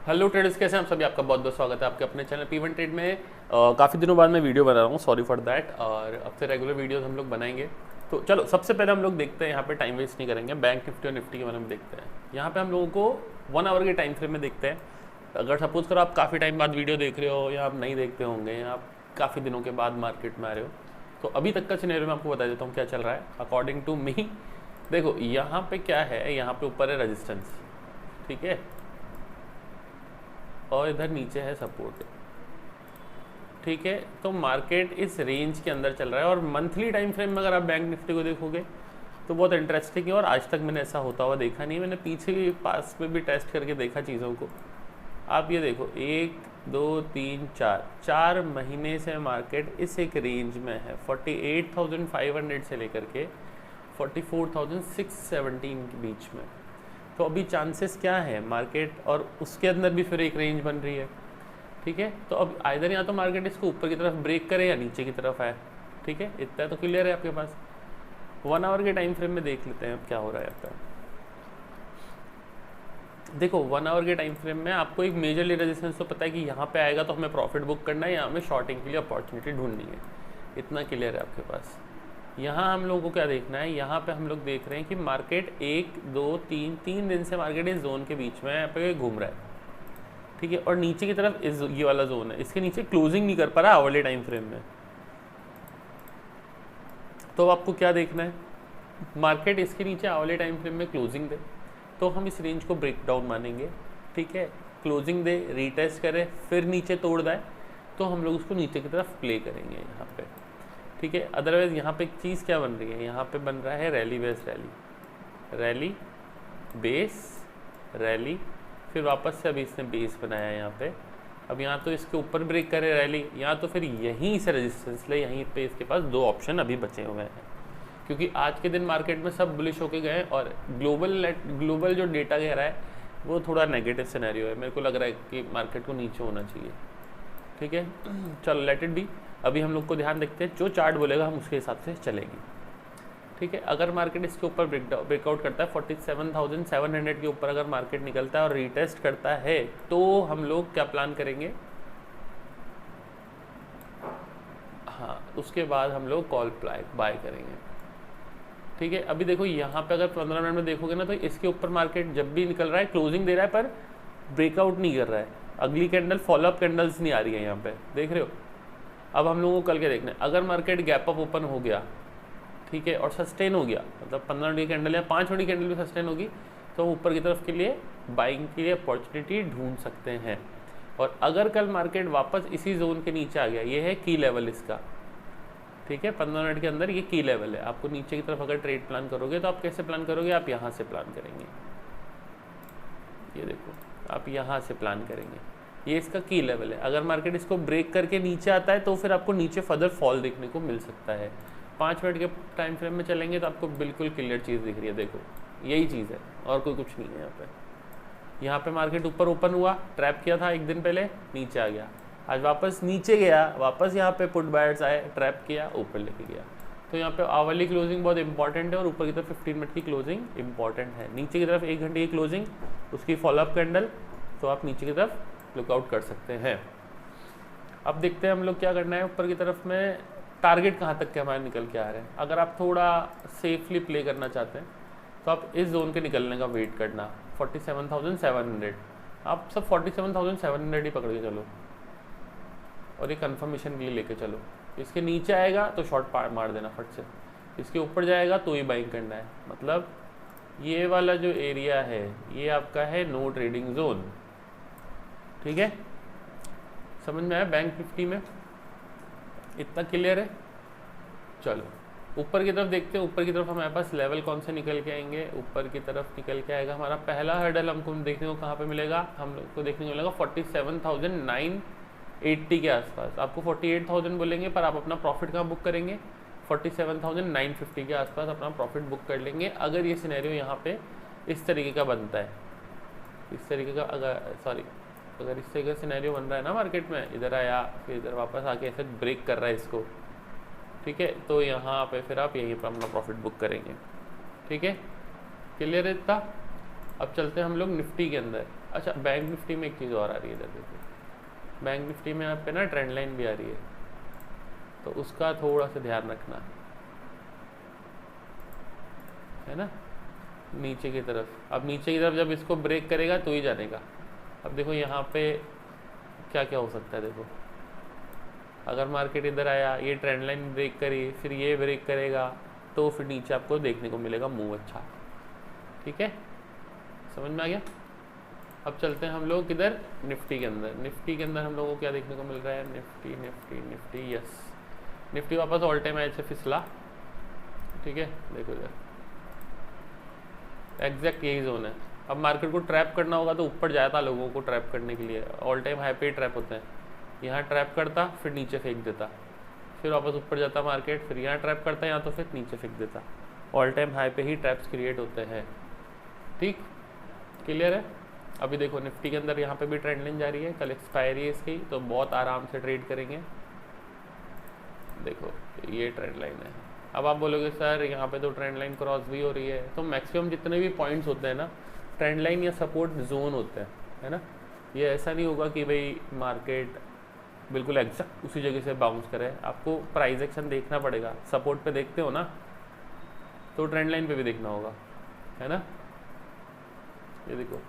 Hello traders, कैसे हैं आप सभी। आपका बहुत बहुत स्वागत है आपके अपने चैनल P1 ट्रेड में। काफ़ी दिनों बाद मैं वीडियो बना रहा हूँ, सॉरी फॉर दैट। और अब से रेगुलर वीडियोस हम लोग बनाएंगे। तो चलो सबसे पहले हम लोग देखते हैं, यहाँ पे टाइम वेस्ट नहीं करेंगे, बैंक निफ्टी और निफ्टी के बारे में देखते हैं। यहाँ पे हम लोगों को 1 आवर के टाइम फ्रेम में देखते हैं। अगर सपोज करो आप काफ़ी टाइम बाद वीडियो देख रहे हो, या आप नहीं देखते होंगे, या आप काफ़ी दिनों के बाद मार्केट में आ रहे हो, तो अभी तक का सिनेरियो मैं आपको बता देता हूँ क्या चल रहा है अकॉर्डिंग टू मी। देखो यहाँ पे क्या है, यहाँ पे ऊपर है रेजिस्टेंस, ठीक है, और इधर नीचे है सपोर्ट, ठीक है। तो मार्केट इस रेंज के अंदर चल रहा है। और मंथली टाइम फ्रेम में अगर आप बैंक निफ्टी को देखोगे तो बहुत इंटरेस्टिंग है, और आज तक मैंने ऐसा होता हुआ देखा नहीं। मैंने पीछे भी पास में भी टेस्ट करके देखा चीज़ों को। आप ये देखो 1 2 3 4 महीने से मार्केट इस एक रेंज में है, 48,500 से लेकर के 44,617 के बीच में। तो अभी चांसेस क्या है मार्केट, और उसके अंदर भी फिर एक रेंज बन रही है, ठीक है। तो अब आइदर या तो मार्केट इसको ऊपर की तरफ ब्रेक करे या नीचे की तरफ आए, ठीक है। इतना तो क्लियर है आपके पास। 1 आवर के टाइम फ्रेम में देख लेते हैं अब क्या हो रहा है आपका। देखो 1 आवर के टाइम फ्रेम में आपको एक मेजरली रेजिस्टेंस तो पता है कि यहाँ पे आएगा तो हमें प्रॉफिट बुक करना है, यहाँ हमें शॉर्टिंग के लिए अपॉर्चुनिटी ढूंढनी है, इतना क्लियर है आपके पास। यहाँ हम लोगों को क्या देखना है, यहाँ पे हम लोग देख रहे हैं कि मार्केट 1 2 3 दिन से मार्केट इस जोन के बीच में यहाँ पे घूम रहा है, ठीक है। और नीचे की तरफ इस ये वाला जोन है, इसके नीचे क्लोजिंग नहीं कर पा रहा आवरली टाइम फ्रेम में। तो आपको क्या देखना है, मार्केट इसके नीचे आवरली टाइम फ्रेम में क्लोजिंग दे तो हम इस रेंज को ब्रेक डाउन मानेंगे, ठीक है। क्लोजिंग दे, रीटेस्ट करे, फिर नीचे तोड़ जाए तो हम लोग उसको नीचे की तरफ प्ले करेंगे यहाँ पे, ठीक है। अदरवाइज यहाँ पे एक चीज़ क्या बन रही है, यहाँ पे बन रहा है rally base rally, rally base rally, फिर वापस से अभी इसने बेस बनाया है यहाँ पे। अब यहाँ तो इसके ऊपर ब्रेक करे रैली, यहाँ तो फिर यहीं से रेजिस्टेंस ले, यहीं पे इसके पास 2 ऑप्शन अभी बचे हुए हैं, क्योंकि आज के दिन मार्केट में सब बुलिश होके गए। और ग्लोबल जो डेटा कह रहा है वो थोड़ा नेगेटिव सिनेरियो है। मेरे को लग रहा है कि मार्केट को नीचे होना चाहिए, ठीक है। चलो लेट इट बी। अभी हम लोग को ध्यान देखते हैं, जो चार्ट बोलेगा हम उसके हिसाब से चलेंगे, ठीक है। अगर मार्केट इसके ऊपर ब्रेकआउट करता है 47,700 के ऊपर, अगर मार्केट निकलता है और रीटेस्ट करता है तो हम लोग क्या प्लान करेंगे, हाँ उसके बाद हम लोग कॉल बाय करेंगे, ठीक है। अभी देखो यहाँ पे अगर 15 मिनट में देखोगे ना, तो इसके ऊपर मार्केट जब भी निकल रहा है क्लोजिंग दे रहा है पर ब्रेकआउट नहीं कर रहा है। अगली कैंडल फॉलोअप कैंडल्स नहीं आ रही है यहाँ पे, देख रहे हो। अब हम लोगों को कल के देखना है, अगर मार्केट गैप अप ओपन हो गया, ठीक है, और सस्टेन हो गया, मतलब 15 मिनट की कैंडल या 5 मिनट की कैंडल भी सस्टेन होगी, तो हम ऊपर की तरफ के लिए बाइंग के लिए अपॉर्चुनिटी ढूंढ सकते हैं। और अगर कल मार्केट वापस इसी जोन के नीचे आ गया, ये है की लेवल इसका, ठीक है, 15 मिनट के अंदर ये की लेवल है। आपको नीचे की तरफ अगर ट्रेड प्लान करोगे तो आप कैसे प्लान करोगे, आप यहाँ से प्लान करेंगे, ये देखो आप यहाँ से प्लान करेंगे, ये इसका की लेवल है। अगर मार्केट इसको ब्रेक करके नीचे आता है तो फिर आपको नीचे फर्दर फॉल देखने को मिल सकता है। 5 मिनट के टाइम फ्रेम में चलेंगे तो आपको बिल्कुल क्लियर चीज़ दिख रही है, देखो यही चीज़ है और कोई कुछ नहीं है यहाँ पे। यहाँ पे मार्केट ऊपर ओपन हुआ, ट्रैप किया था एक दिन पहले, नीचे आ गया, आज वापस नीचे गया, वापस यहाँ पे पुट बायर्स आए, ट्रैप किया, ऊपर लेके गया। तो यहाँ पे आवरली क्लोजिंग बहुत इंपॉर्टेंट है, और ऊपर की तरफ 15 मिनट की क्लोजिंग इंपॉर्टेंट है। नीचे की तरफ 1 घंटे की क्लोजिंग, उसकी फॉलोअप कैंडल, तो आप नीचे की तरफ लुकआउट कर सकते हैं। अब देखते हैं हम लोग क्या करना है ऊपर की तरफ में, टारगेट कहाँ तक के हमारे निकल के आ रहे हैं। अगर आप थोड़ा सेफली प्ले करना चाहते हैं तो आप इस जोन के निकलने का वेट करना, 47,700, आप सब 47,700 ही पकड़ के चलो, और ये कंफर्मेशन के लिए लेके चलो। इसके नीचे आएगा तो शॉर्ट मार देना फट से, इसके ऊपर जाएगा तो ही बाइंग करना है। मतलब ये वाला जो एरिया है ये आपका है नो ट्रेडिंग जोन, ठीक है। समझ में आया बैंक निफ्टी में, इतना क्लियर है। चलो ऊपर की तरफ देखते हैं, ऊपर की तरफ हमारे पास लेवल कौन से निकल के आएंगे। ऊपर की तरफ निकल के आएगा हमारा पहला हर्डल, हमको देखने को कहाँ पे मिलेगा, हम लोग को देखने को मिलेगा 47,980 के आसपास। आपको 48,000 बोलेंगे पर आप अपना प्रॉफिट कहाँ बुक करेंगे, 47,950 के आसपास अपना प्रॉफिट बुक कर लेंगे। अगर ये सिनेरियो यहाँ पे इस तरीके का बनता है, इस तरीके का अगर इस तरीके का सिनेरियो बन रहा है ना मार्केट में, इधर आया फिर इधर वापस आके ऐसे ब्रेक कर रहा है इसको, ठीक है, तो यहाँ पे फिर आप यहीं पर अपना प्रॉफिट बुक करेंगे, ठीक है, क्लियर है इतना। अब चलते हैं हम लोग निफ्टी के अंदर। अच्छा, बैंक निफ्टी में एक चीज़ और आ रही है इधर देखो, बैंक निफ्टी में आप पे ना ट्रेंड लाइन भी आ रही है, तो उसका थोड़ा सा ध्यान रखना है ना, नीचे की तरफ। अब नीचे की तरफ जब इसको ब्रेक करेगा तो ही जानेगा। अब देखो यहाँ पे क्या क्या हो सकता है, देखो अगर मार्केट इधर आया, ये ट्रेंड लाइन ब्रेक करी, फिर ये ब्रेक करेगा, तो फिर नीचे आपको देखने को मिलेगा मूव अच्छा। ठीक है, समझ में आ गया। अब चलते हैं हम लोग किधर, निफ्टी के अंदर। निफ्टी के अंदर हम लोगों को क्या देखने को मिल रहा है, Nifty Nifty Nifty, yes Nifty वापस ऑल टाइम हाई से फिसला। ठीक है, देखो इधर एग्जैक्ट यही जोन है। अब मार्केट को ट्रैप करना होगा तो ऊपर जाता, लोगों को ट्रैप करने के लिए ऑल टाइम हाई पे ही ट्रैप होते हैं। यहाँ ट्रैप करता, फिर नीचे फेंक देता, फिर वापस ऊपर जाता मार्केट, फिर यहाँ ट्रैप करता, यहाँ तो फिर नीचे फेंक देता। ऑल टाइम हाई पे ही ट्रैप्स क्रिएट होते हैं। ठीक, क्लियर है। अभी देखो निफ्टी के अंदर यहाँ पे भी ट्रेंड लाइन जा रही है, कल एक्सपायरी है इसकी, तो बहुत आराम से ट्रेड करेंगे। देखो ये ट्रेंड लाइन है। अब आप बोलोगे सर यहाँ पे तो ट्रेंड लाइन क्रॉस भी हो रही है, तो मैक्सिमम जितने भी पॉइंट्स होते हैं ना, ट्रेंड लाइन या सपोर्ट जोन होते हैं, है ना। ये ऐसा नहीं होगा कि भाई मार्केट बिल्कुल एग्जैक्ट उसी जगह से बाउंस करे, आपको प्राइस एक्शन देखना पड़ेगा। सपोर्ट पे देखते हो ना, तो ट्रेंड लाइन पे भी देखना होगा, है ना। ये देखो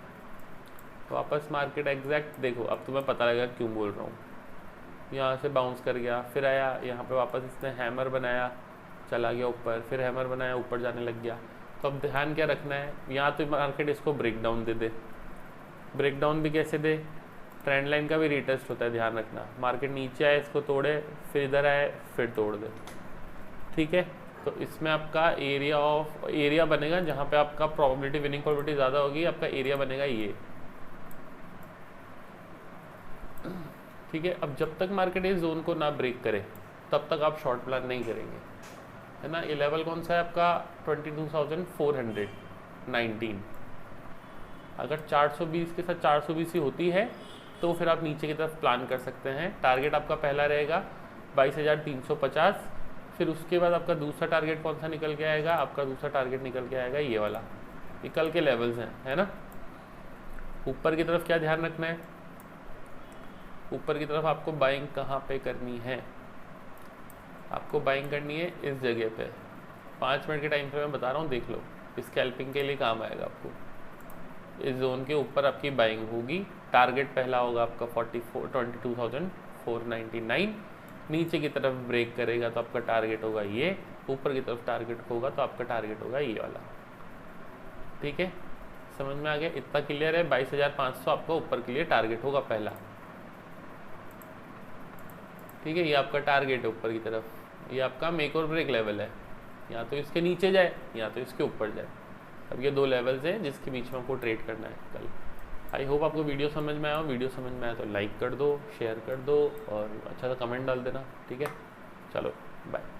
वापस मार्केट एग्जैक्ट, देखो अब तुम्हें पता लगेगा क्यों बोल रहा हूँ। यहाँ से बाउंस कर गया, फिर आया यहाँ पे वापस इसने हैमर बनाया, चला गया ऊपर, फिर हैमर बनाया, ऊपर जाने लग गया। तो अब ध्यान क्या रखना है, यहाँ तो मार्केट इसको ब्रेक डाउन दे दे। ब्रेक डाउन भी कैसे दे, ट्रेंड लाइन का भी रीटेस्ट होता है, ध्यान रखना। मार्केट नीचे आए, इसको तोड़े, फिर इधर आए, फिर तोड़ दे। ठीक है, तो इसमें आपका एरिया बनेगा जहाँ पे आपका प्रोबेबिलिटी, विनिंग प्रोबेबिलिटी ज़्यादा होगी, आपका एरिया बनेगा ये। ठीक है, अब जब तक मार्केट इस जोन को ना ब्रेक करे तब तक आप शॉर्ट प्लान नहीं करेंगे, है ना। ये लेवल कौन सा है आपका, 22,419। अगर 420 के साथ 420 ही होती है तो फिर आप नीचे की तरफ प्लान कर सकते हैं। टारगेट आपका पहला रहेगा 22,350। फिर उसके बाद आपका दूसरा टारगेट कौन सा निकल के आएगा, आपका दूसरा टारगेट निकल के आएगा ये वाला। ये कल के लेवल्स हैं, है ना। ऊपर की तरफ क्या ध्यान रखना है, ऊपर की तरफ आपको बाइंग कहाँ पे करनी है, आपको बाइंग करनी है इस जगह पे। 5 मिनट के टाइम फ्रेम में बता रहा हूँ, देख लो, स्कैल्पिंग के लिए काम आएगा आपको। इस जोन के ऊपर आपकी बाइंग होगी। टारगेट पहला होगा आपका 22,499। नीचे की तरफ ब्रेक करेगा तो आपका टारगेट होगा ये, ऊपर की तरफ टारगेट होगा तो आपका टारगेट होगा ये वाला। ठीक है, समझ में आ गया, इतना क्लियर है। 22,500 आपका ऊपर के लिए टारगेट होगा पहला। ठीक है, ये आपका टारगेट है ऊपर की तरफ, ये आपका मेक और ब्रेक लेवल है। या तो इसके नीचे जाए या तो इसके ऊपर जाए। अब ये 2 लेवल्स हैं जिसके बीच में आपको ट्रेड करना है कल। आई होप आपको वीडियो समझ में आया। वीडियो समझ में आया तो लाइक कर दो, शेयर कर दो और अच्छा सा कमेंट डाल देना। ठीक है, चलो बाय।